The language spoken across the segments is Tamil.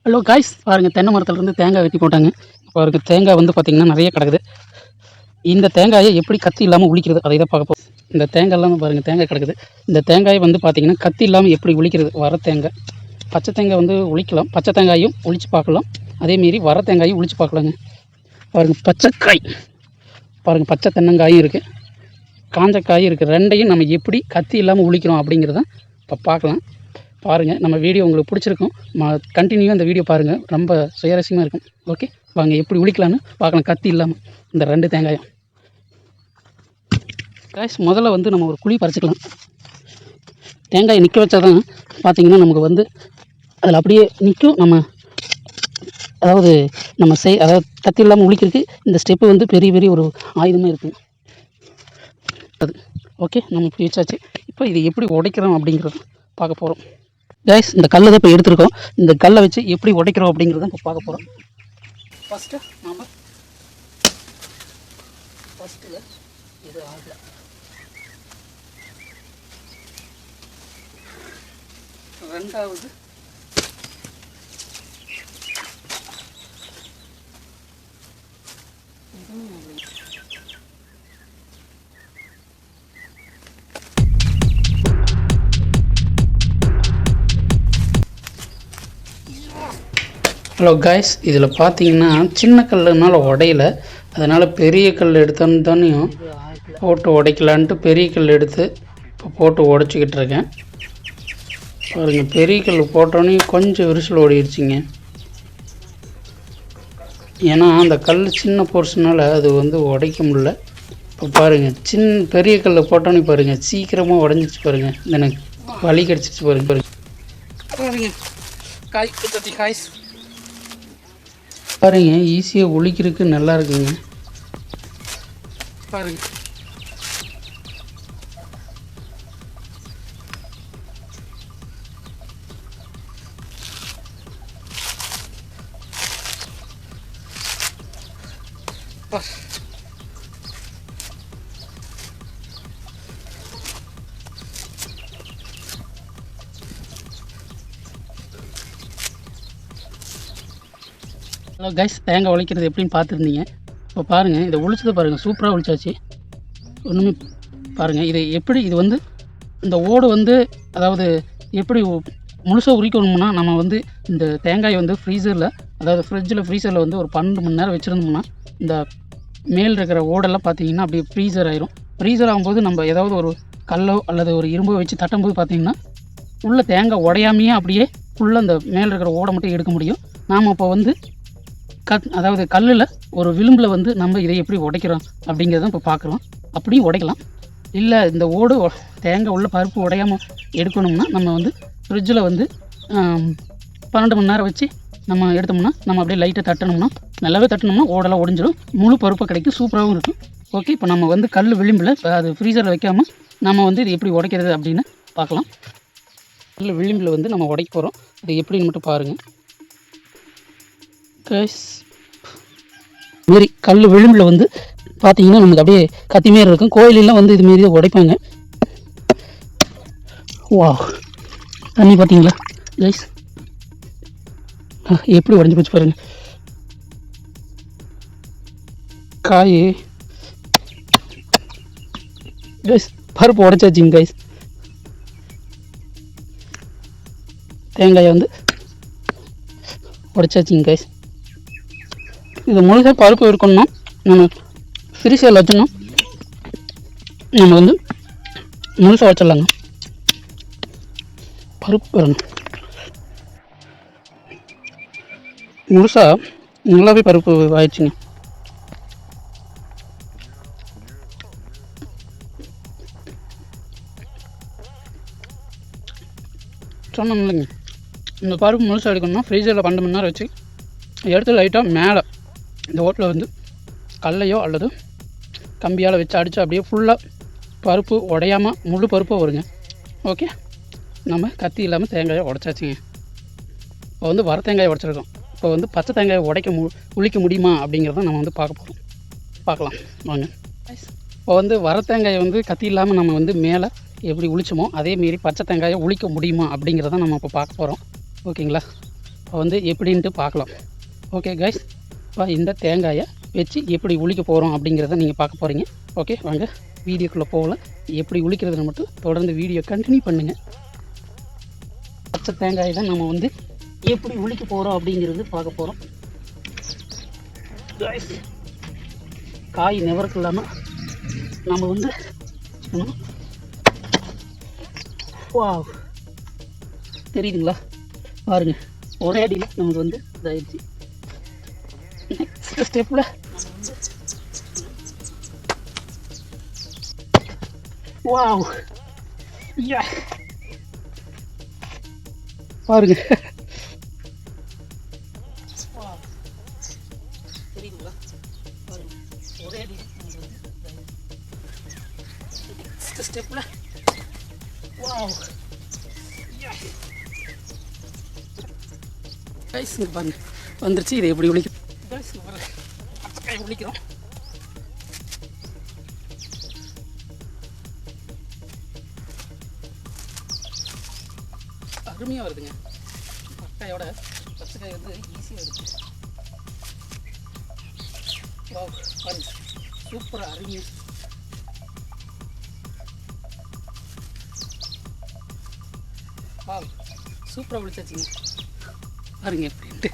ஹலோ காய்ஸ், பாருங்கள் தென்னை மரத்துலேருந்து தேங்காய் வெட்டி போட்டாங்க. பாருங்கள் தேங்காய் வந்து பார்த்திங்கன்னா நிறைய கிடக்குது. இந்த தேங்காயை எப்படி கத்தி இல்லாமல் உளிக்கிறது அதை தான் பார்க்க போகிறோம். இந்த தேங்காய்லாம் பாருங்கள் தேங்காய் கிடக்குது. இந்த தேங்காய் வந்து பார்த்திங்கன்னா கத்தி இல்லாமல் எப்படி உளிக்கிறது. வர தேங்காய் பச்சை தேங்காய் வந்து உளிக்கலாம், பச்சை தேங்காயும் உளிச்சு பார்க்கலாம், அதேமாரி வர தேங்காயும் உளிச்சு பார்க்கலாங்க. பாருங்கள் பச்சைக்காய், பாருங்கள் பச்சை தென்னங்காயும் இருக்குது, காஞ்ச காயும் இருக்குது. ரெண்டையும் நம்ம எப்படி கத்தி இல்லாமல் உளிக்கிறோம் அப்படிங்கிறத இப்போ பார்க்கலாம். பாருங்கள், நம்ம வீடியோ உங்களுக்கு பிடிச்சிருக்கும். கண்டினியூவாக இந்த வீடியோ பாருங்கள், ரொம்ப சுவாரஸ்யமாக இருக்கும். ஓகே வாங்க எப்படி உளிக்கலான்னு பார்க்கலாம் கத்தி இல்லாமல் இந்த ரெண்டு தேங்காயும். காய்ஸ், முதல்ல வந்து நம்ம ஒரு குழி பறிச்சிக்கலாம். தேங்காயை நிற்க வச்சா தான் பார்த்திங்கன்னா நமக்கு வந்து அதில் அப்படியே நிற்கும். அதாவது கத்தி இல்லாமல் உளிக்கிறதுக்கு இந்த ஸ்டெப்பு வந்து பெரிய ஒரு ஆயுதமாக இருக்குது அது. ஓகே, நம்ம இப்படி வச்சாச்சு. இப்போ இது எப்படி உடைக்கிறோம் அப்படிங்கிறது பார்க்க போகிறோம். கைஸ், இந்த கல்லை தான் இப்போ எடுத்துருக்கோம். இந்த கல்லை வச்சு எப்படி உடைக்கிறோம் அப்படிங்கிறத இப்போ பார்க்க போகிறோம். ஃபஸ்ட்டு இது ஆகல. ரெண்டாவது ஹலோ காய்ஸ், இதில் பார்த்தீங்கன்னா சின்ன கல்லுனால உடையில, அதனால் பெரிய கல் எடுத்தோன்னு போட்டு உடைக்கலான்ட்டு பெரிய கல் எடுத்து இப்போ போட்டு உடச்சிக்கிட்டு இருக்கேன். பாருங்கள், பெரிய கல் போட்டோன்னே கொஞ்சம் விரிசல் ஓடிடுச்சிங்க. ஏன்னா அந்த கல் சின்ன போர்ஷனால் அது வந்து உடைக்க முடியல. இப்போ பாருங்கள், பெரிய கல் போட்டோன்னே பாருங்கள் சீக்கிரமாக உடஞ்சிச்சு. பாருங்கள், எனக்கு வலி கிடச்சிச்சு. பாருங்கள் காய்ஸ் பாருங்க, ஈஸியாக உளிக்கிறதுக்கு நல்லா இருக்குங்க. பாருங்க, ஹலோ கைஸ், தேங்காய் உழைக்கிறது எப்படின்னு பார்த்துருந்தீங்க. இப்போ பாருங்கள், இதை உளிச்சதை பாருங்கள், சூப்பராக உளிச்சாச்சு. ஒன்றுமே பாருங்கள், இது வந்து இந்த ஓடு வந்து அதாவது எப்படி முழுசாக உரிக்கணும்னா, நம்ம வந்து இந்த தேங்காய் வந்து ஃப்ரீசரில், அதாவது ஃப்ரிட்ஜில் வந்து ஒரு 12 மணி நேரம் வச்சுருந்தோம்னா இந்த மேல் இருக்கிற ஓடெல்லாம் பார்த்தீங்கன்னா அப்படியே ஃப்ரீசர் ஆகிரும். ஃப்ரீசர் ஆகும்போது நம்ம ஏதாவது ஒரு கல்லோ அல்லது ஒரு இரும்போ வச்சு தட்டும்போது பார்த்திங்கன்னா உள்ளே தேங்காய் உடையாமையே அப்படியே ஃபுல்லாக அந்த மேலே இருக்கிற ஓடை மட்டும் எடுக்க முடியும். நாம் இப்போ வந்து அதாவது கல்லில் ஒரு விளிம்பில் வந்து நம்ம இதை எப்படி உடைக்கிறோம் அப்படிங்கிறத இப்போ பார்க்குறோம். அப்படியும் உடைக்கலாம். இல்லை இந்த ஓடு தேங்காய் உள்ள பருப்பு உடையாமல் எடுக்கணும்னா நம்ம வந்து ஃப்ரிட்ஜில் வந்து 12 மணி நேரம் வச்சு நம்ம எடுத்தோம்னா, நம்ம அப்படியே லைட்டாக தட்டணும்னா, நல்லாவே தட்டணும்னா ஓடெல்லாம் உடைஞ்சிடும், முழு பருப்பை கிடைக்கும், சூப்பராகவும் இருக்கும். ஓகே, இப்போ நம்ம வந்து கல் விளிம்பில் இப்போ அது ஃப்ரீசரில் வைக்காமல் நம்ம வந்து இது எப்படி உடைக்கிறது அப்படின்னு பார்க்கலாம். கல் விளிம்பில் வந்து நம்ம உடைக்க போகிறோம். அது எப்படின்னு மட்டும் பாருங்கள் கைஸ். இதுமாரி கல் விளிம்பில் வந்து பார்த்தீங்கன்னா நமக்கு அப்படியே கத்தி மாரி இருக்கும். கோயிலெலாம் வந்து இதுமாரி தான் உடைப்பாங்க. வா, தண்ணி பார்த்தீங்களா கைஸ், எப்படி உடஞ்சி போச்சு பாருங்கள். காய் கைஸ், பருப்பு உடைச்சாச்சுங்க கைஸ். தேங்காயை வந்து உடைச்சாச்சுங்க கைஸ். இது முழுசாக பருப்பு இருக்கணும்னா நம்ம ஃப்ரீசரில் வச்சோம்னா நம்ம வந்து முழுசாக வச்சிடலாங்க. பருப்பு வரணும் முழுசாக, நல்லாவே பருப்பு ஆயிடுச்சுங்க. சொன்னோம் இல்லைங்க, இந்த பருப்பு முழுசாக எடுக்கணும்னா ஃப்ரீசரில் 12 மணி நேரம் வச்சு எடுத்து லைட்டாக மேலே இந்த ஓட்டில் வந்து கல்லையோ அல்லது கம்பியால் வச்சு அடித்து அப்படியே ஃபுல்லாக பருப்பு உடையாமல் முழு பருப்பாக வருங்க. ஓகே, நம்ம கத்தி இல்லாமல் தேங்காயை உடைச்சாச்சுங்க. இப்போ வந்து வர தேங்காயை உடைச்சிருக்கோம். இப்போ வந்து பச்சை தேங்காயை உளிக்க முடியுமா அப்படிங்கிறத நம்ம வந்து பார்க்கலாம் வாங்க. இப்போ வந்து வர தேங்காயை வந்து கத்தி இல்லாமல் நம்ம வந்து மேலே எப்படி உளிச்சோமோ அதேமாரி பச்சை தேங்காயை உளிக்க முடியுமா அப்படிங்கிறத நம்ம இப்போ பார்க்க போகிறோம். ஓகேங்களா, வந்து எப்படின்ட்டு பார்க்கலாம். ஓகே கைஸ், இப்போ இந்த தேங்காயை வச்சு எப்படி உளிக்க போகிறோம் அப்படிங்கிறத நீங்கள் பார்க்க போகிறீங்க. ஓகே வாங்க வீடியோக்குள்ளே போகலாம். எப்படி உளிக்கிறதுன்னு மட்டும் தொடர்ந்து வீடியோ கண்டினியூ பண்ணுங்கள். பச்சை தேங்காயை தான் நம்ம வந்து எப்படி உளிக்க போகிறோம் அப்படிங்கிறது பார்க்க போகிறோம். காய் நெவருக்கு இல்லாமல் நம்ம வந்து வாவ் தெரியுதுங்களா பாருங்கள், ஒரே அடியில் நமக்கு வந்து இதாகிடுச்சு. நெக்ஸ்ட் ஸ்டெப்பில் வாவ் யா பாருங்க தெரியுதுங்களா பாருங்க, ஒரே அடி நெக்ஸ்ட் ஸ்டெப்பில் வாவ் யா கைஸ் பாருங்க வந்துருச்சு. இதை எப்படி உளிக்க கைஸ் பச்சைக்காய் உளிக்கிறோம். அருமையாக வருதுங்க. பக்காயோட பச்சைக்காய் வந்து ஈஸியாக இருக்குது. வாவ் பாருங்க சூப்பராக அருமையாக வாவ் சூப்பராக உளிச்சாச்சுங்க. பாருங்க எப்படின்ட்டு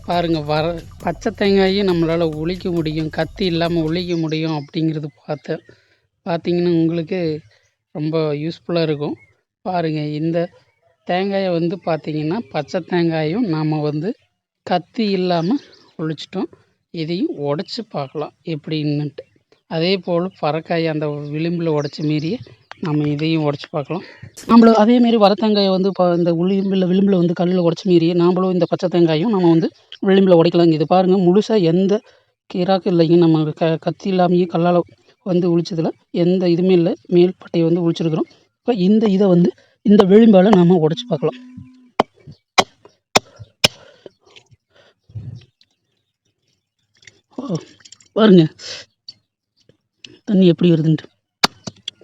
பாருங்கள். பச்சை தேங்காயும் நம்மளால் உளிக்க முடியும், கத்தி இல்லாமல் உளிக்க முடியும் அப்படிங்கிறது பார்த்தீங்கன்னா உங்களுக்கு ரொம்ப யூஸ்ஃபுல்லாக இருக்கும். பாருங்கள் இந்த தேங்காயை வந்து பார்த்திங்கன்னா பச்சை தேங்காயும் நாம் வந்து கத்தி இல்லாமல் உளிச்சிட்டோம். இதையும் உடச்சி பார்க்கலாம் எப்படின்னுட்டு. அதே போல் பறக்காயை அந்த விளிம்பில் உடச்சி மீறியே நம்ம இதையும் உடச்சி பார்க்கலாம். நம்மளும் அதேமாரி வர தேங்காயை வந்து இப்போ இந்த விளிம்பில் வந்து கல்லில் உடச்சி மீறியே நாம்ளும் இந்த பச்சை தேங்காயும் நம்ம வந்து விளிம்பில் உடைக்கலாம். இது பாருங்கள் முழுசாக எந்த கீராக்கும் இல்லைங்க. நம்ம கத்தி இல்லாமையே கல்லால் வந்து உளிச்சதில் எந்த இதுவுமே இல்லை. மேல் பட்டையை வந்து உளிச்சிருக்கிறோம். இப்போ இதை வந்து இந்த விளிம்பால் நாம் உடச்சி பார்க்கலாம். பாருங்க தண்ணி எப்படி வருதுன்ட்டு.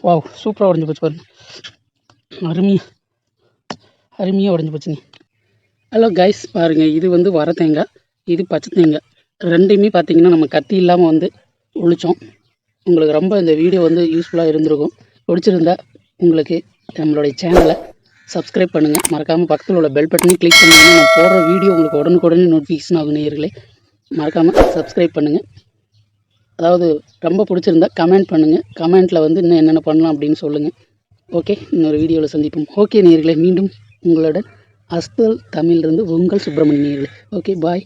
வாவ் சூப்பராக உடஞ்சி போச்சு பாருங்கள். அருமையாக உடஞ்சி போச்சுங்க. ஹலோ கைஸ் பாருங்கள், இது வந்து வர தேங்காய், இது பச்சை தேங்காய். ரெண்டையுமே பார்த்திங்கன்னா நம்ம கத்தி இல்லாமல் வந்து உளித்தோம். உங்களுக்கு ரொம்ப இந்த வீடியோ வந்து யூஸ்ஃபுல்லாக இருந்திருக்கும். பிடிச்சிருந்தா உங்களுக்கு நம்மளுடைய சேனலை சப்ஸ்கிரைப் பண்ணுங்கள். மறக்காமல் பக்கத்தில் உள்ள பெல் பட்டனையும் கிளிக் பண்ணிங்கன்னா நான் போடுற வீடியோ உங்களுக்கு உடனுக்குடனே நோட்டிஃபிகேஷன் ஆகும். நேயர்களே மறக்காமல் சப்ஸ்கிரைப் பண்ணுங்கள். அதாவது ரொம்ப பிடிச்சிருந்தா கமெண்ட் பண்ணுங்கள். கமெண்ட்டில் வந்து இன்னும் என்னென்ன பண்ணலாம் அப்படின்னு சொல்லுங்கள். ஓகே இன்னொரு வீடியோவில் சந்திப்போம். ஓகே நேயர்களே மீண்டும் உங்களுடன் அஸ்தல் தமிழிலிருந்து உங்கள் சுப்பிரமணியன் நேயர்களே. Okay bye.